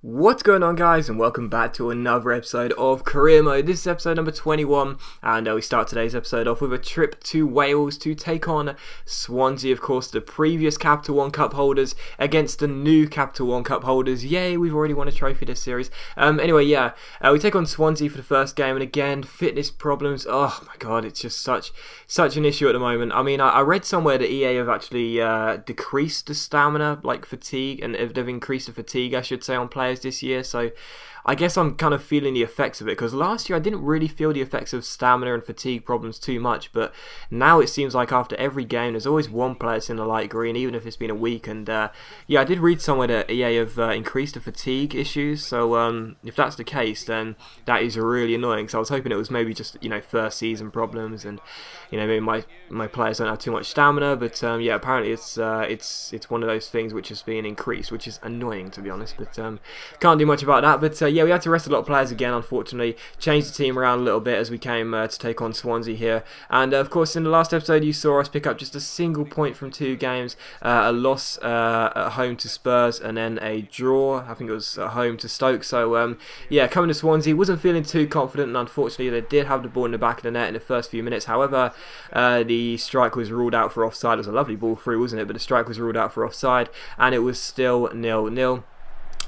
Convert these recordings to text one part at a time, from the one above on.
What's going on, guys, and welcome back to another episode of Career Mode. This is episode number 21, and we start today's episode off with a trip to Wales to take on Swansea, of course, the previous Capital One Cup holders against the new Capital One Cup holders. Yay, we've already won a trophy this series. We take on Swansea for the first game, and again, fitness problems. Oh my god, it's just such an issue at the moment. I mean, I read somewhere that EA have actually decreased the stamina, like fatigue, and they've increased the fatigue, I should say, on players this year, so I guess I'm kind of feeling the effects of it, because last year I didn't really feel the effects of stamina and fatigue problems too much, but now it seems like after every game there's always one player that's in the light green, even if it's been a week. And yeah, I did read somewhere that EA have increased the fatigue issues, so if that's the case, then that is really annoying. So I was hoping it was maybe just, you know, first season problems, and you know, maybe my players don't have too much stamina, but yeah, apparently it's one of those things which is being increased, which is annoying, to be honest, but can't do much about that. But yeah, we had to rest a lot of players again, unfortunately. Changed the team around a little bit as we came to take on Swansea here. And of course, in the last episode, you saw us pick up just a single point from 2 games. A loss at home to Spurs, and then a draw, I think it was at home to Stoke. So yeah, coming to Swansea, wasn't feeling too confident, and unfortunately they did have the ball in the back of the net in the first few minutes. However, the strike was ruled out for offside. It was a lovely ball through, wasn't it? But the strike was ruled out for offside, and it was still 0-0.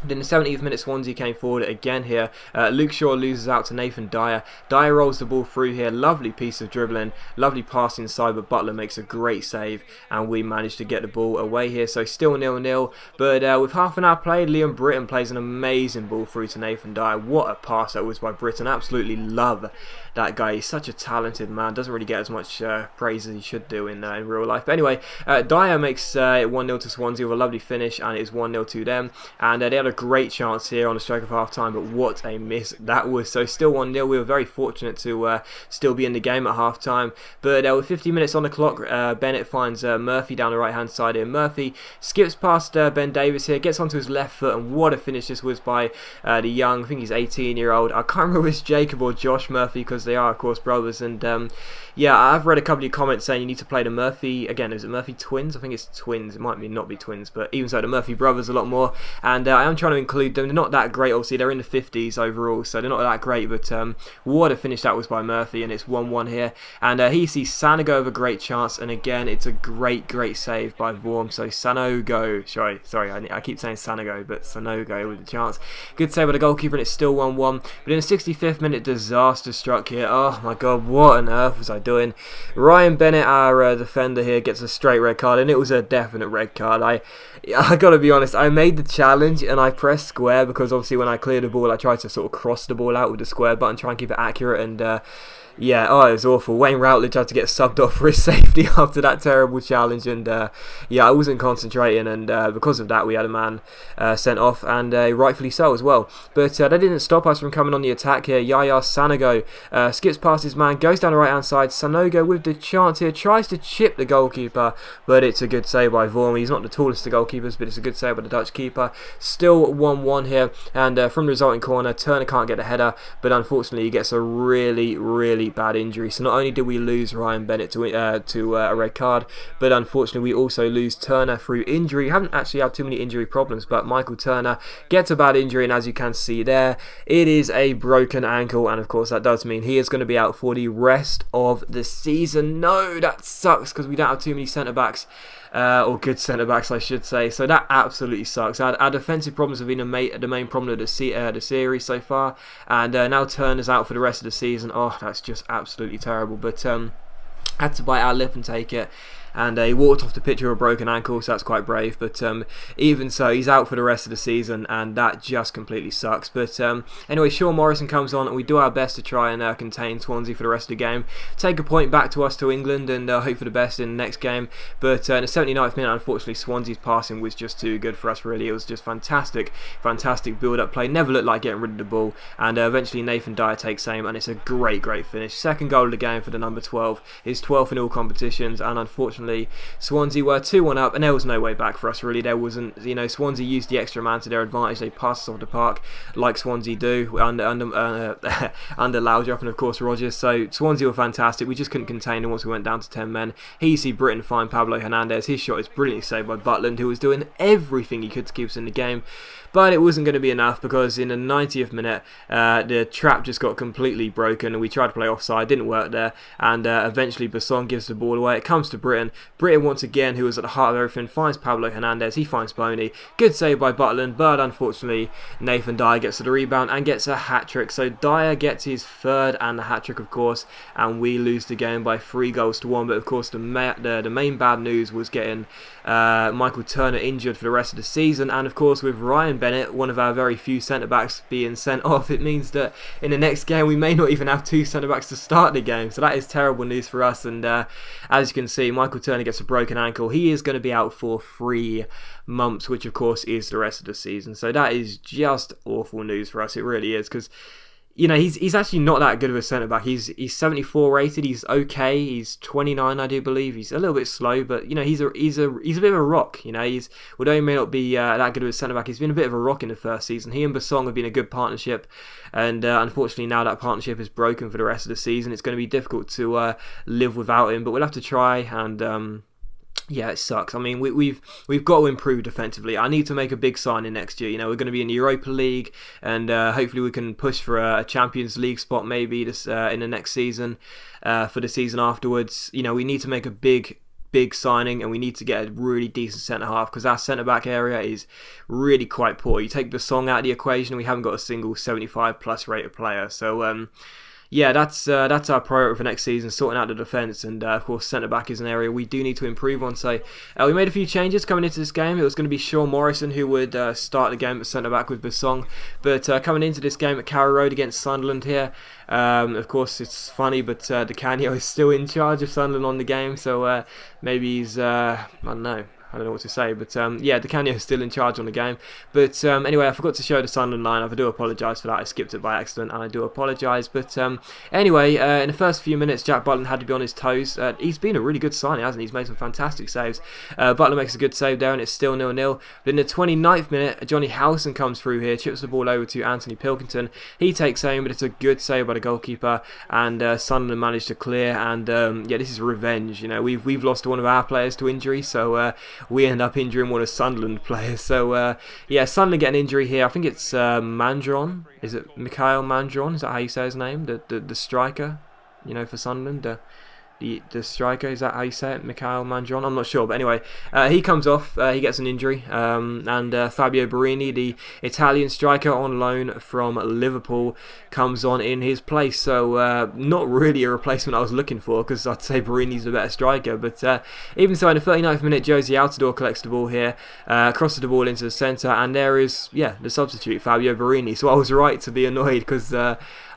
But in the 70th minute, Swansea came forward again here. Luke Shaw loses out to Nathan Dyer. Dyer rolls the ball through here. Lovely piece of dribbling. Lovely pass inside, but Butler makes a great save. And we managed to get the ball away here. So still 0-0. But with half an hour played, Liam Britton plays an amazing ball through to Nathan Dyer. What a pass that was by Britton. Absolutely love that guy. He's such a talented man. Doesn't really get as much praise as he should do in real life. But anyway, Dyer makes it 1-0 to Swansea with a lovely finish. And it's 1-0 to them. And they had a great chance here on the stroke of half time, but what a miss that was. So still 1-0. We were very fortunate to still be in the game at half time, but with 50 minutes on the clock, Bennett finds Murphy down the right hand side here. Murphy skips past Ben Davies here, gets onto his left foot, and what a finish this was by the young, I think he's 18-year-old, I can't remember if it's Jacob or Josh Murphy, because they are of course brothers. And yeah, I've read a couple of comments saying you need to play the Murphy, again, is it Murphy twins? I think it's twins, it might not be twins, but even so, the Murphy brothers a lot more. And I am trying to include them. They're not that great, obviously. They're in the 50s overall, so they're not that great, but what a finish that was by Murphy. And it's 1-1 here, and he sees Sanogo with a great chance, and again it's a great save by Vorm. So Sanogo, sorry, I keep saying Sanogo, but Sanogo with the chance. Good save by the goalkeeper, and it's still 1-1. But in the 65th minute, disaster struck here. Oh my god, what on earth was I doing? Ryan Bennett, our defender here, gets a straight red card, and it was a definite red card. I gotta be honest, I made the challenge and I pressed square, because obviously when I clear the ball I try to sort of cross the ball out with the square button, try and keep it accurate, and yeah, oh, it was awful. Wayne Routledge had to get subbed off for his safety after that terrible challenge, and yeah, I wasn't concentrating, and because of that we had a man sent off, and rightfully so as well. But that didn't stop us from coming on the attack here. Yaya Sanogo skips past his man, goes down the right hand side. Sanogo with the chance here, tries to chip the goalkeeper, but it's a good save by Vorm. He's not the tallest of goalkeepers, but it's a good save by the Dutch keeper. Still 1-1 here, and from the resulting corner, Turner can't get the header, but unfortunately he gets a really bad injury. So not only did we lose Ryan Bennett to a red card, but unfortunately we also lose Turner through injury. We haven't actually had too many injury problems, but Michael Turner gets a bad injury, and as you can see there, it is a broken ankle, and of course that does mean he is going to be out for the rest of the season. No, that sucks, because we don't have too many centre-backs. Or good centre-backs, I should say. So that absolutely sucks. Our defensive problems have been the main problem of the series so far, and now Turner's out for the rest of the season. Oh, that's just absolutely terrible. But had to bite our lip and take it. And he walked off the pitch with a broken ankle, so that's quite brave. But even so, he's out for the rest of the season, and that just completely sucks. But anyway, Sean Morrison comes on, and we do our best to try and contain Swansea for the rest of the game. Take a point back to us, to England, and hope for the best in the next game. But in the 79th minute, unfortunately, Swansea's passing was just too good for us, really. It was just fantastic build-up play. Never looked like getting rid of the ball. And eventually, Nathan Dyer takes aim, and it's a great finish. Second goal of the game for the number 12. His 12th in all competitions, and unfortunately, Swansea were 2-1 up, and there was no way back for us, really. There wasn't, you know, Swansea used the extra man to their advantage. They passed us off the park like Swansea do under Laudrup and of course Rodgers. So Swansea were fantastic. We just couldn't contain them once we went down to 10 men. Here you see Britain find Pablo Hernandez. His shot is brilliantly saved by Butland, who was doing everything he could to keep us in the game. but it wasn't going to be enough because in the 90th minute the trap just got completely broken and we tried to play offside, didn't work there, and eventually Besson gives the ball away. It comes to Britain. Britain once again, who was at the heart of everything, finds Pablo Hernandez. He finds Boney. Good save by Butland, but unfortunately Nathan Dyer gets to the rebound and gets a hat-trick. So Dyer gets his third and the hat-trick, of course, and we lose the game by 3-1. But of course the main bad news was getting Michael Turner injured for the rest of the season, and of course with Ryan Bennett, one of our very few centre-backs, being sent off, it means that in the next game we may not even have 2 centre-backs to start the game. So that is terrible news for us, and as you can see, Michael Turner gets a broken ankle. He is going to be out for 3 months, which of course is the rest of the season. So that is just awful news for us. It really is, because you know, he's actually not that good of a centre-back. He's 74 rated, he's okay, he's 29 I do believe. He's a little bit slow, but you know, he's a bit of a rock. You know, although he may not be that good of a centre-back, he's been a bit of a rock in the first season. He and Besson have been a good partnership, and unfortunately now that partnership is broken for the rest of the season. It's going to be difficult to live without him, but we'll have to try, and yeah, it sucks. I mean, we've got to improve defensively. I need to make a big signing next year. You know, we're going to be in the Europa League, and hopefully we can push for a Champions League spot maybe this in the next season, for the season afterwards. You know, we need to make a big signing, and we need to get a really decent centre half, because our centre back area is really quite poor. You take Besson out of the equation, we haven't got a single 75+ rated player. So yeah, that's our priority for next season, sorting out the defence, and of course centre-back is an area we do need to improve on. So we made a few changes coming into this game. It was going to be Sean Morrison who would start the game at centre-back with Besson, but coming into this game at Carrow Road against Sunderland here, of course it's funny, but Di Canio is still in charge of Sunderland on the game, so maybe he's, I don't know what to say, but yeah, Di Canio is still in charge on the game. But anyway, I forgot to show the Sunderland lineup. I do apologise for that. I skipped it by accident, and I do apologise. But anyway, in the first few minutes, Jack Butland had to be on his toes. He's been a really good signing, hasn't he? He's made some fantastic saves. Butland makes a good save there, and it's still 0-0. But in the 29th minute, Johnny Howson comes through here, chips the ball over to Anthony Pilkington. He takes aim, but it's a good save by the goalkeeper, and Sunderland managed to clear. And yeah, this is revenge. You know, we've lost one of our players to injury, so we end up injuring one of Sunderland players. So yeah, Sunderland get an injury here. I think it's Mandron. Is it Mikhail Mandron? Is that how you say his name? The striker, you know, for Sunderland. The striker, is that how you say it? Mikhail Mandron? I'm not sure, but anyway, he comes off, he gets an injury, and Fabio Borini, the Italian striker on loan from Liverpool, comes on in his place. So not really a replacement I was looking for, because I'd say Borini's the better striker, but even so, in the 39th minute, Josie Altidore collects the ball here, crosses the ball into the centre, and there is, yeah, the substitute, Fabio Borini. So I was right to be annoyed, because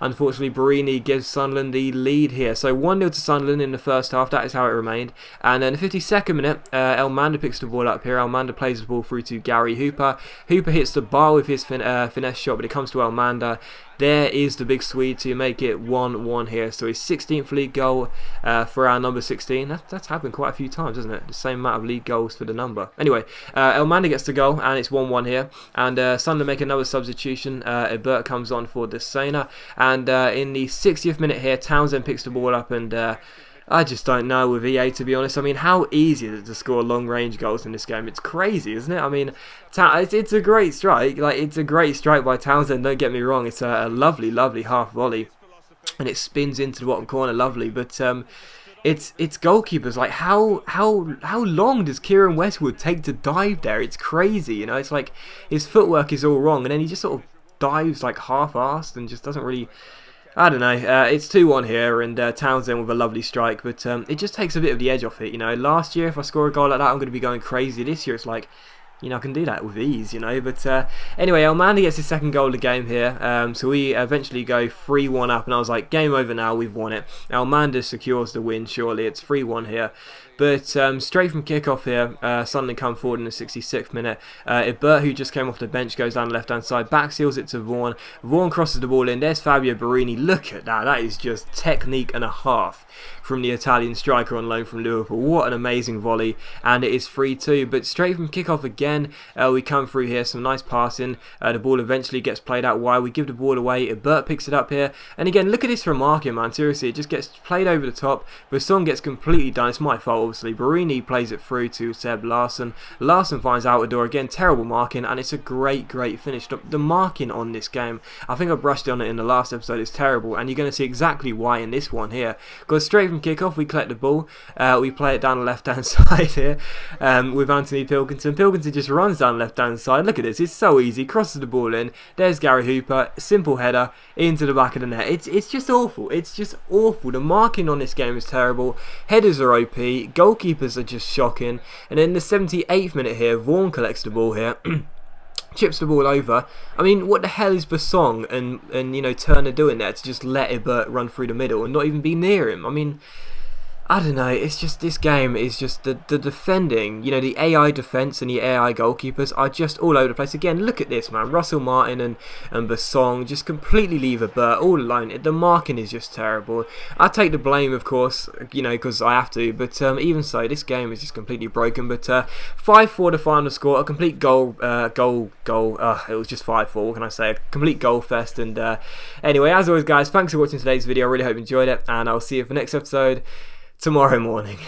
unfortunately Borini gives Sunderland the lead here. So 1-0 to Sunderland in the first half. That is how it remained. And then the 52nd minute, Elmander picks the ball up here. Elmander plays the ball through to Gary Hooper. Hooper hits the bar with his finesse shot, but it comes to Elmander. There is the big Swede to make it 1-1 here. So his 16th league goal for our number 16. That's happened quite a few times, hasn't it? The same amount of league goals for the number. Anyway, Elmander gets the goal, and it's 1-1 here. And Sunderland make another substitution. Ebert comes on for Desena. And in the 60th minute here, Townsend picks the ball up, and I just don't know with EA, to be honest. I mean, how easy is it to score long-range goals in this game? It's crazy, isn't it? I mean, it's a great strike. Like, it's a great strike by Townsend, don't get me wrong. It's a lovely, lovely half volley, and it spins into the bottom corner, lovely. But it's goalkeepers. Like, how long does Kieran Westwood take to dive there? It's crazy, you know. It's like his footwork is all wrong, and then he just sort of dives like half-assed and just doesn't really, I don't know. It's 2-1 here, and Townsend with a lovely strike, but it just takes a bit of the edge off it, you know. Last year, if I score a goal like that, I'm going to be going crazy. This year, it's like, you know, I can do that with ease, you know. But anyway, Elmander gets his second goal of the game here, so we eventually go 3-1 up, and I was like, game over now, we've won it. Elmander secures the win, surely. It's 3-1 here. But straight from kickoff here, Sunderland come forward in the 66th minute. Ebert, who just came off the bench, goes down the left-hand side, back seals it to Vaughan. Vaughan crosses the ball in. There's Fabio Borini. Look at that. That is just technique and a half from the Italian striker on loan from Liverpool. What an amazing volley. And it is 3-2. But straight from kickoff again, we come through here. Some nice passing. The ball eventually gets played out wide. We give the ball away. Ebert picks it up here. And again, look at this from Markin, man. Seriously, it just gets played over the top. Besson gets completely done. It's my fault, obviously. Barini plays it through to Seb Larsson. Larsson finds Altidore again, terrible marking, and it's a great finish. The marking on this game, I think I brushed on it in the last episode, is terrible, and you're going to see exactly why in this one here. Because straight from kickoff, we collect the ball, we play it down the left-hand side here with Anthony Pilkington. Pilkington just runs down the left-hand side. Look at this, it's so easy, crosses the ball in. There's Gary Hooper, simple header into the back of the net. It's just awful. It's just awful. The marking on this game is terrible. Headers are OP. Goalkeepers are just shocking. And in the 78th minute here, Vaughan collects the ball here. Chips the ball over. I mean, what the hell is Basong and you know, Turner doing there to just let Ibert run through the middle and not even be near him? I mean, I don't know, it's just, this game is just the defending, you know, the AI defence and the AI goalkeepers are just all over the place. Again, look at this, man. Russell Martin and Basong just completely leave Ibert all alone. The marking is just terrible. I take the blame, of course, you know, because I have to, but even so, this game is just completely broken. But 5-4 the final score, a complete goal, it was just 5-4, what can I say, a complete goal fest. And anyway, as always guys, thanks for watching today's video. I really hope you enjoyed it, and I'll see you for the next episode tomorrow morning.